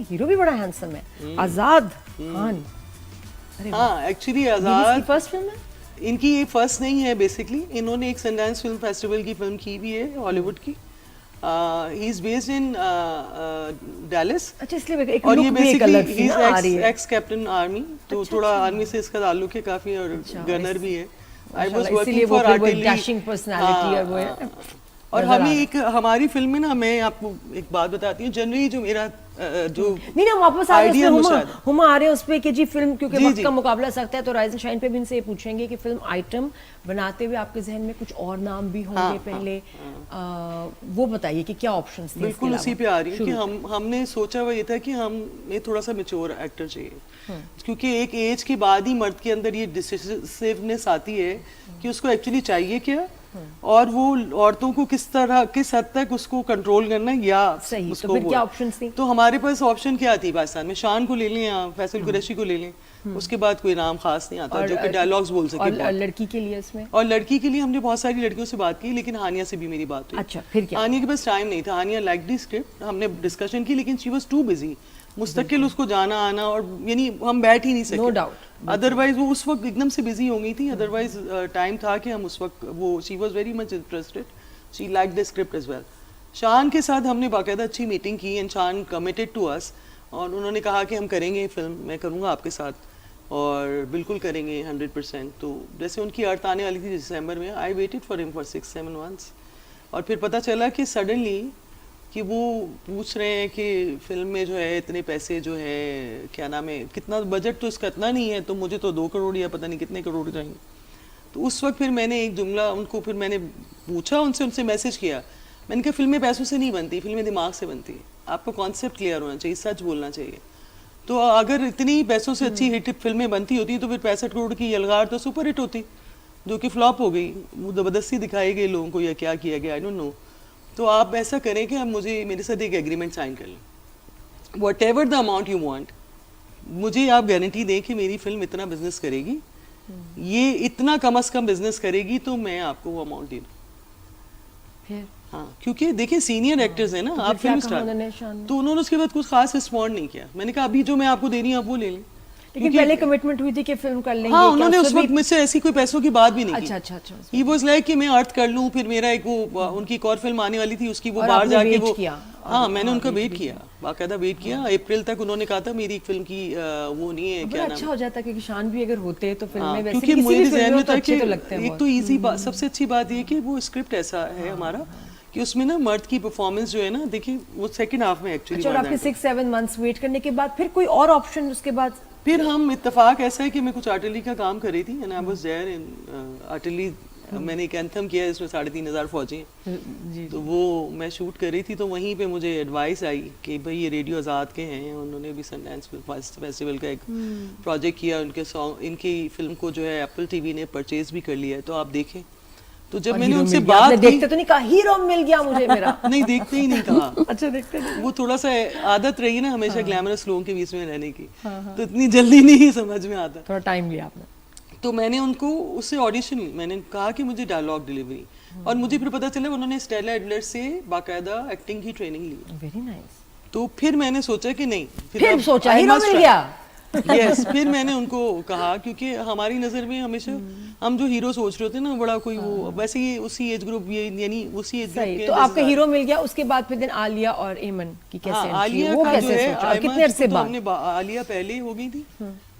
Hero भी बड़ा handsome है, आजाद खान। हाँ एक्चुअली ये आजाद इसकी फर्स्ट फिल्म है? इनकी ये फर्स्ट नहीं है बेसिकली, इन्होंने एक सनडांस फिल्म फेस्टिवल की फिल्म की भी है हॉलीवुड की। He is based in Dallas, अच्छा, इसलिए एक और लुक ये भी एक बेसिकली अलग सी ना आ रही है। एक्स कैप्टन आर्मी, तो अच्छा, थोड़ा अच्छा। आर्मी से इसका ताल्लुक है काफी, और अच्छा, गनर भी है। आई वाज माशाल्लाह, इसीलिए वर्किंग वो फॉर फिर वो आर्टिलरी, डैशिंग पर्सनालिटी और वो है। और नजर आ हमें रहा है। एक हमारी फिल्म में ना, मैं आपको एक बात बताती हूँ, जनरली जो मेरा जो नहीं ना, वापस आ रहे हैं आइडिया उसमें, मुशाहिदा, हुमा आ रहे हैं उस पे कि जी फिल्म, क्योंकि जी, वक्त जी। का मुकाबला सख्त है, तो राइज एंड शाइन पे भी इनसे ये पूछेंगे कि फिल्म आइटम बनाते हुए आपके जहन में कुछ और नाम भी होंगे हाँ, पहले, वो बताइए कि क्या ऑप्शंस थे। बिल्कुल उसी पे आ रही है कि हमने सोचा हुआ ये था कि हमें थोड़ा सा मैच्योर एक्टर चाहिए, क्योंकि एक एज के बाद ही मर्द के अंदर ये डिसिसिवनेस आती है कि उसको एक्चुअली चाहिए क्या, और वो औरतों को किस तरह, किस हद तक उसको कंट्रोल करना है, या सही। उसको तो फिर वो क्या है। ऑप्शंस थी? तो हमारे पास ऑप्शन क्या थी पाकिस्तान में, शान को ले लें या फैसल कुरैशी को ले लें, उसके बाद कोई नाम खास नहीं आता जो कि डायलॉग्स बोल सके और बहुत। लड़की के लिए इसमें, और लड़की के लिए हमने बहुत सारी लड़कियों से बात की, लेकिन हानिया से भी मेरी बात हुई। अच्छा फिर क्या? हानिया के पास टाइम नहीं था, हानिया लाइक दी स्क्रिप्ट, हमने डिस्कशन की, लेकिन शी वाज टू बिजी, मुस्तकिल उसको जाना आना, और यानी हम बैठ ही नहीं सके। No doubt. अदरवाइज वो उस वक्त एकदम से बिजी हो गई थी, अदरवाइज टाइम था कि हम उस वक्त, वो she was very much interested, she like the script as well. Shaan के साथ हमने बाकायदा अच्छी मीटिंग की, एंड शान कमिटेड टू अस, और उन्होंने कहा कि हम करेंगे फिल्म, मैं करूँगा आपके साथ, और बिल्कुल करेंगे 100%। तो जैसे उनकी अर्थ आने वाली थी दिसंबर में, I waited for him for 6-7 months, और फिर पता चला कि सडनली कि वो पूछ रहे हैं कि फिल्म में जो है इतने पैसे जो है, क्या नाम है, कितना बजट तो इसका इतना नहीं है, तो मुझे तो 2 करोड़ या पता नहीं कितने करोड़ चाहिए। तो उस वक्त फिर मैंने एक जुमला उनको, फिर मैंने पूछा उनसे मैसेज किया, मैंने कहा फिल्में पैसों से नहीं बनती, फिल्में दिमाग से बनती है, आपका कॉन्सेप्ट क्लियर होना चाहिए, सच बोलना चाहिए। तो अगर इतनी पैसों से अच्छी हिट फिल्में बनती होती तो फिर 65 करोड़ की यलगार तो सुपर हिट होती, जो कि फ्लॉप हो गई, वो ज़बरदस्ती दिखाई गई लोगों को, या क्या किया गया, आई डोंट नो। तो आप ऐसा करें कि आप मेरे साथ एक एग्रीमेंट साइन कर लें, what ever the amount you want, मुझे आप गारंटी दें कि मेरी फिल्म इतना बिजनेस करेगी, ये इतना कम अज कम बिजनेस करेगी, तो मैं आपको वो अमाउंट दे दूँ। फिर हाँ, क्योंकि देखिए सीनियर एक्टर्स हैं ना, तो आप फिर क्या फिल्म कहा स्टार, उन्होंने शान ने? तो उन्होंने उसके बाद कुछ खास रिस्पॉन्ड नहीं किया। मैंने कहा अभी जो मैं आपको दे रही हूँ आप वो ले लें। लेकिन पहले कमिटमेंट हुई थी कि फिल्म कर लेंगे। हाँ, क्या उन्होंने उससे उस भी- वक्त मुझसे ऐसी कोई पैसों की बात भी नहीं की। अच्छा। ही वाज लाइक कि मैं अर्थ कर लूँ, फिर मेरा एक वो उनकी एक और फिल्म आने वाली थी, उसकी वो और बाहर आपने जाके वेट वो किया। हाँ, मैंने उनका वेट किया, बाकायदा वेट किया। अप्रैल तक उन्होंने कहा था मेरी एक फिल्म की वो नहीं है, बड़ा क्या अच्छा नाम, हो जाता क्योंकि शान भी अगर होते तो फिल्म में वैसे क्योंकि किसी भी मेरे फिल्म जहन में में तो था अच्छे कि तो लगते हैं एक तो इजी बात, सबसे अच्छी बात ये कि वो स्क्रिप्ट ऐसा है हमारा कि उसमें ना मर्द की परफॉर्मेंस जो है ना, देखिए वो सेकंड हाफ में एक्चुअली। अच्छा, और आपके 6-7 मंथ्स वेट करने के बाद फिर कोई और ऑप्शन उसके बाद? फिर हम इत्तेफाक ऐसा है कि मैं कुछ आर्टिलरी का काम कर रही थी, and I was there in artillery. मैंने एक एंथम किया जिसमें 3,500 फौजी हैं, जी तो वो मैं शूट कर रही थी, तो वहीं पे मुझे एडवाइस आई कि भाई ये रेडियो आज़ाद के हैं, उन्होंने भी सनडांस फेस्टिवल का एक प्रोजेक्ट किया, उनके सॉन्ग, इनकी फिल्म को जो है एप्पल टीवी ने परचेज भी कर लिया है, तो आप देखें। तो जब मैंने उनसे बात की, देखते तो नहीं कहा हीरो मिल गया मुझे मेरा? नहीं देखते ही नहीं कहा। अच्छा, देखते नहीं। वो थोड़ा सा आदत रही ना हमेशा ग्लैमरस लोगों के बीच में रहने की, तो इतनी जल्दी नहीं समझ में आता। थोड़ा टाइम लिया आपने। तो मैंने उनको उससे ऑडिशन, मैंने कहा कि मुझे डायलॉग डिलीवरी, और मुझे फिर पता चला उन्होंने स्टेला एडलर से बाकायदा एक्टिंग की ट्रेनिंग ली। Very nice. तो फिर मैंने सोचा कि नहीं, फिर सोचा हीरो मिल गया। यस, फिर मैंने उनको कहा, क्योंकि हमारी नज़र में हमेशा हम जो हीरो सोच रहे होते हैं ना, बड़ा कोई वो, वैसे ही उसी एज ग्रुप, ये यानी उसी एज ग्रुप के। तो आपका हीरो मिल गया, उसके बाद फिर दिन आलिया और एमन की कैसे हाँ, entry? आलिया वो का जो कैसे है, सोचा और कितने अरसे बाद? हमने आलिया पहले हो गई थी,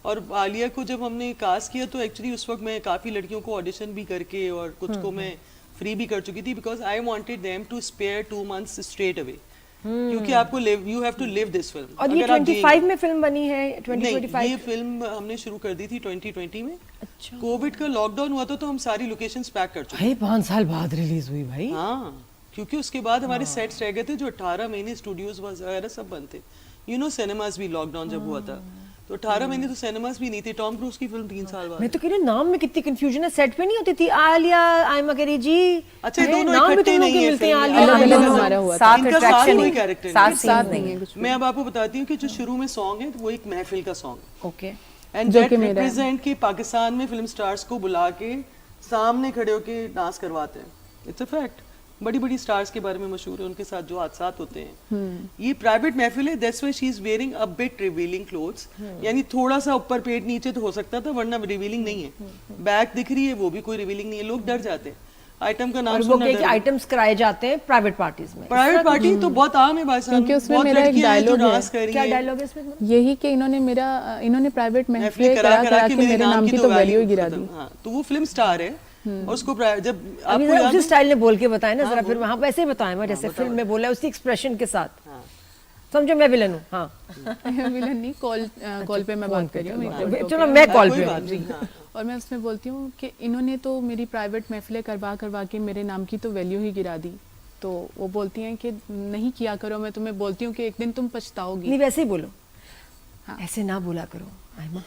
और आलिया को जब हमने कास्ट किया तो एक्चुअली उस वक्त मैं काफ़ी लड़कियों को ऑडिशन भी करके, और कुछ को मैं फ्री भी कर चुकी थी, because I wanted them to spare 2 months straight away, क्योंकि आपको you have to live this film. और ये 25 में फिल्म बनी है? 2025 ये फिल्म हमने शुरू कर दी थी 2020 में। अच्छा, कोविड का लॉकडाउन हुआ था, तो हम सारी लोकेशंस पैक कर चुके भाई 5 साल बाद रिलीज हुई भाई। हाँ, क्योंकि उसके बाद हमारे सेट्स रह गए थे, जो 18 महीने स्टूडियोज वगैरह सब बंद थे। यू नो, सिनेमास भी लॉकडाउन जब हुआ था, तो 18 महीने तो सिनेमास भी नहीं थे। टॉम क्रूज की फिल्म 3 साल बाद। मैं तो कह रही हूँ, नाम में कितनी कंफ्यूजन है। सेट पे नहीं होती थी आलिया आयमा करी जी? अच्छा, ये हैं, दोनों नाम भी इकट्ठे तुम लोग नहीं के है मिलते हैं, फिल्म में। आलिया अलग-अलग आयमा। हमारा हुआ था। साथ इनका attraction साथ कोई नहीं, character साथ नहीं। साथ नहीं है कुछ। मैं अब आपको बताती हूँ कि जो शुरू में सॉन्ग है, वो एक महफिल का सॉन्ग, ओके, एंड जो दैट कि मेरा है। रिप्रेजेंट कि पाकिस्तान में फिल्म स्टार्स को बुला के सामने खड़े होके डांस करवाते हैं। It's a fact. बड़ी बड़ी स्टार्स के बारे में मशहूर है, उनके साथ जो हादसात होते हैं। ये प्राइवेट महफिल है, that's why she is wearing a bit revealing clothes, यानी थोड़ा सा ऊपर पेट नीचे तो हो सकता था, वरना रिवीलिंग नहीं है। बैक दिख रही है, वो भी कोई रिवीलिंग नहीं है। लोग डर जाते हैं आइटम का नाम और वो सुनना। कहे कि आइटम्स कराए जाते हैं प्राइवेट पार्टीज में। प्राइवेट पार्टी तो बहुत आम है भाई साहब, क्योंकि उसमें बहुत मेरा एक लड़कियां हैं जो डायलॉग है। डांस कर रही क्या हैं। डायलॉग है इसमें? यही कि इन्होंने प्राइवेट महफिलें महफिलें करा करा के मेरे नाम की तो वैल्यू ही गिरा खत्म। दी। हाँ, तो वो फिल्म स्टार है और उसको जब अभी आपको जरा याद उसी है स्टाइल में बोल के बताएं ना जरा, फिर वहां वैसे ही बताएं मैं जैसे फिल्म में बोला है, उसी एक्सप्रेशन के साथ। समझो मैं विलन हूँ। हाँ विलन नहीं, कॉल पे मैं बात कर रही हूँ। चलो मैं कॉल कोई पे बात हूँ। नहीं, हाँ। और मैं उसमें बोलती हूँ कि इन्होंने तो मेरी प्राइवेट महफिलें करवा करवा के मेरे नाम की तो वैल्यू ही गिरा दी। तो वो बोलती हैं कि नहीं किया करो, मैं तुम्हें बोलती हूँ कि एक दिन तुम पछताओगी। नहीं वैसे ही बोलो, हाँ। ऐसे ना बोला करो आयमा।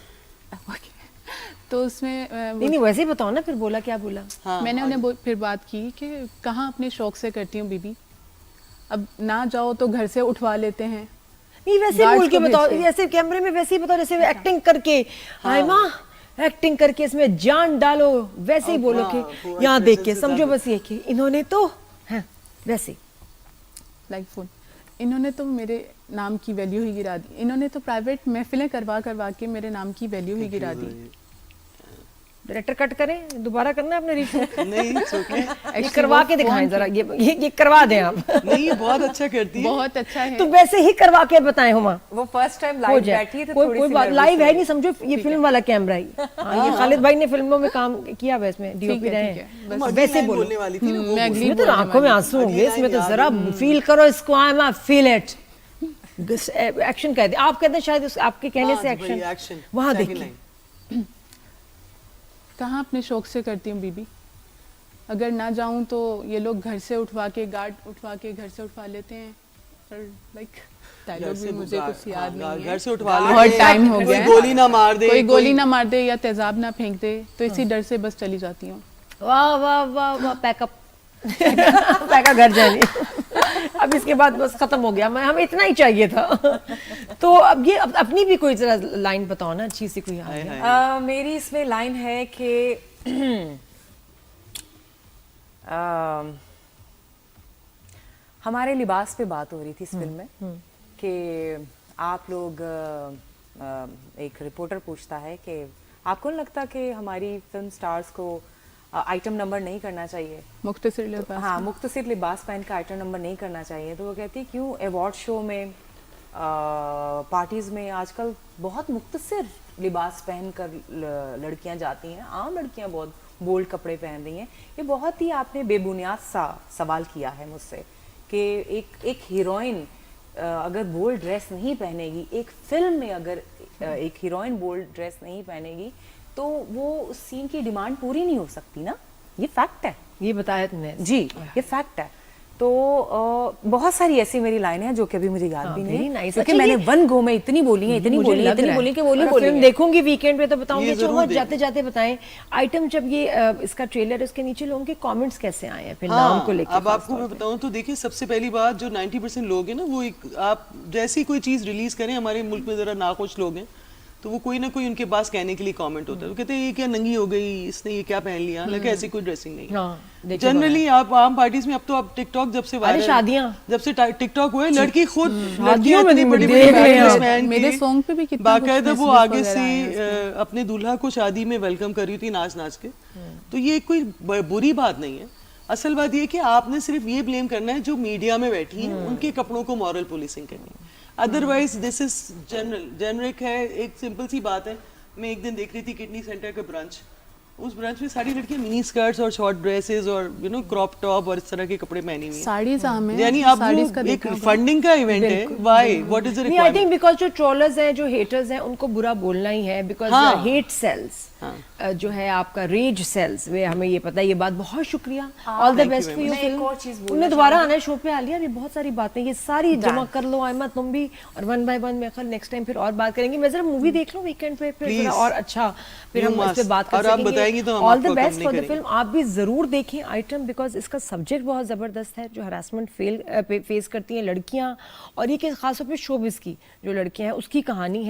तो उसमें नहीं वैसे ही बताओ ना, फिर बोला क्या बोला? हाँ, मैंने उन्हें फिर बात की कि कहाँ अपने शौक से करती हूँ बीबी, अब ना जाओ तो घर से उठवा लेते हैं। नहीं वैसे ही Guards बोल के को बताओ, भेज के। ऐसे कैमरे में वैसे ही बताओ जैसे एक्टिंग करके। आयमा एक्टिंग करके इसमें जान डालो, वैसे ही बोलो वो कि यहाँ देख के expression से समझो ज्यादा। बस ये कि इन्होंने तो हाँ वैसे ही। लाइक फुल इन्होंने तो मेरे नाम की वैल्यू ही गिरा दी। इन्होंने तो प्राइवेट महफिलें करवा करवा के मेरे नाम की वैल्यू ही गिरा दी। डायरेक्टर कट करें, दोबारा करना है अपने रीशूट? नहीं it's okay। ये करवा के दिखाएं जरा, ये करवा दें आप। नहीं ये बहुत अच्छा करती है। बहुत अच्छा है। तो वैसे ही करवा के बताएं हुमा, वो फर्स्ट टाइम हो लाइव जाए। बैठी है तो कोई थोड़ी कोई सी बात nervous लाइव है है। नहीं, समझो ये फिल्म वाला कैमरा ही। हाँ, ये खालिद भाई ने फिल्मों में काम किया हुआ है, इसमें डीओपी रहे ठीक है, हैं। बस अगली वैसे लाइन बोलो। बोलने वाली थी ना, वो मैं अगली इसमें तो बोलने आंखों में वाली आंसू होंगे, अगली इसमें तो लाइन जरा फील करो इसको। Aima feel it. एक्शन कहते हैं, आप कहते हैं शायद आपके कहने से हाँ जी भाई, एक्शन। action। वहां Second देखिए line। कहाँ अपने शौक से करती हूँ बीबी, अगर ना जाऊं तो ये लोग घर से उठवा के, गार्ड उठवा के घर से उठवा लेते हैं। और लाइक डायलॉग भी मुझे कुछ याद नहीं है। घर से उठवा बहुत लेते हैं, टाइम हो कोई गया है। गोली ना मार दे, कोई गोली ना मार दे या तेजाब ना फेंक दे, तो इसी डर से बस चली जाती हूँ। वाह वाह वाह वाह, पैकअप पैका घर जाएगी। अब इसके बाद बस खत्म हो गया, मैं हमें इतना ही चाहिए था। तो अब ये अपनी भी कोई जरा लाइन बताओ ना, अच्छी सी कोई हाय, याद है? हाय। मेरी इसमें लाइन है कि हमारे लिबास पे बात हो रही थी इस फिल्म में कि आप लोग एक रिपोर्टर पूछता है कि आपको नहीं लगता कि हमारी फिल्म स्टार्स को आइटम नंबर नहीं करना चाहिए? मुख्तसर लिबास। हाँ, मुख्तसर लिबास पहन का आइटम नंबर नहीं करना चाहिए। तो वो कहती है क्यों अवार्ड शो में पार्टीज में आजकल बहुत मुख्तसर लिबास पहन कर लड़कियां जाती हैं, आम लड़कियां बहुत बोल्ड कपड़े पहन रही हैं। ये बहुत ही आपने बेबुनियाद सा सवाल किया है मुझसे कि एक हीरोइन अगर बोल्ड ड्रेस नहीं पहनेगी, एक फिल्म में अगर एक हीरोइन बोल्ड ड्रेस नहीं पहनेगी तो वो उस सीन की डिमांड पूरी नहीं हो सकती ना। ये फैक्ट है ये बताया तुमने जी, ये फैक्ट है। तो बहुत सारी ऐसी मेरी लाइनें हैं जो कि अभी मुझे याद भी नहीं very है, nice। क्योंकि अच्छा, मैंने ये- वन गो में इतनी बोली है, इतनी मुझे बोली है, लग इतनी रहा है। बोली कि बोली और बोली फिल्म है। देखूंगी वीकेंड पे तो बताऊंगी। ये अच्छा जरूर हुआ, देखना। जाते जाते बताएं आइटम जब ये इसका ट्रेलर है उसके नीचे लोगों के कमेंट्स कैसे आए हैं फिर हाँ, नाम को लेकर? अब आपको मैं बताऊं तो देखिए, सबसे पहली बात जो 90% लोग हैं ना, वो एक आप जैसी कोई चीज रिलीज करें, हमारे मुल्क में जरा नाखुश लोग हैं तो वो कोई ना कोई उनके पास कहने के लिए कमेंट होता है। वो कहते हैं ये क्या नंगी हो गई, इसने ये क्या पहन लिया, हालांकि ऐसी कोई ड्रेसिंग नहीं है। हाँ, देखिए जनरली आप आम पार्टीज में, अब तो आप टिकटॉक जब से वायरल, शादियां। जब से टिकटॉक हुए, लड़की खुद शादियों में इतनी भी बड़ी देख बड़ी रहे हैं ड्रेस आप। पहन के मेरे सॉन्ग पे भी कितना बाकायदा कुछ वो messages आगे वगैरह से आए हैं अपने दूल्हा को शादी में वेलकम कर रही थी नाच नाच के। तो ये कोई बुरी बात नहीं है। असल बात ये है कि आपने सिर्फ ये ब्लेम करना है जो मीडिया में बैठी हैं, उनके कपड़ों को मॉरल पुलिसिंग करनी है। अदरवाइज दिस इज जेनरिक है। एक सिंपल सी बात है, मैं एक दिन देख रही थी किडनी सेंटर का ब्रांच, उस ब्रांच में सारी लड़कियां मिनी स्कर्ट्स और शॉर्ट ड्रेसेस और क्रॉप टॉप और इस तरह के कपड़े पहनी हुई हैं। साड़ीज आम है, यानी अब साड़ीज का वो एक देखा होगा। फंडिंग का इवेंट है। व्हाई, व्हाट इज द नहीं, आई रिक्वायरमेंट? थिंक बिकॉज जो ट्रोलर्स हैं, जो हेटर्स हैं, उनको बुरा बोलना ही है बिकॉज हाँ। हेट सेल्स जो है आपका रेज सेल्स, वे हमें ये पता है। ये बात बहुत शुक्रिया, हाँ, all the thank you best very for your much। मैं एक और चीज़ फिल्म। बोलना तुमने दोबारा आना है शो पे, आलिया भी बहुत सारी बातें ये सारी जमा कर लो आयमा, तुम भी, और वन बाय वन मैं नेक्स्ट टाइम फिर और बात करेंगे। मैं जरा मूवी देख लूं वीकेंड पे, फिर जरा Please। और अच्छा फिर You हम इस पे must। बात कर और आप सकेंगे। बताएंगी तो हम ऑल आपको the best accompany for the करेंगे। फिल्म। आप भी जरूर देखें आइटम, बिकॉज इसका सब्जेक्ट बहुत जबरदस्त है, जो हरासमेंट फेस करती हैं लड़कियां, और ये कि खासतौर पर शोबिस की जो लड़कियां हैं उसकी कहानी है।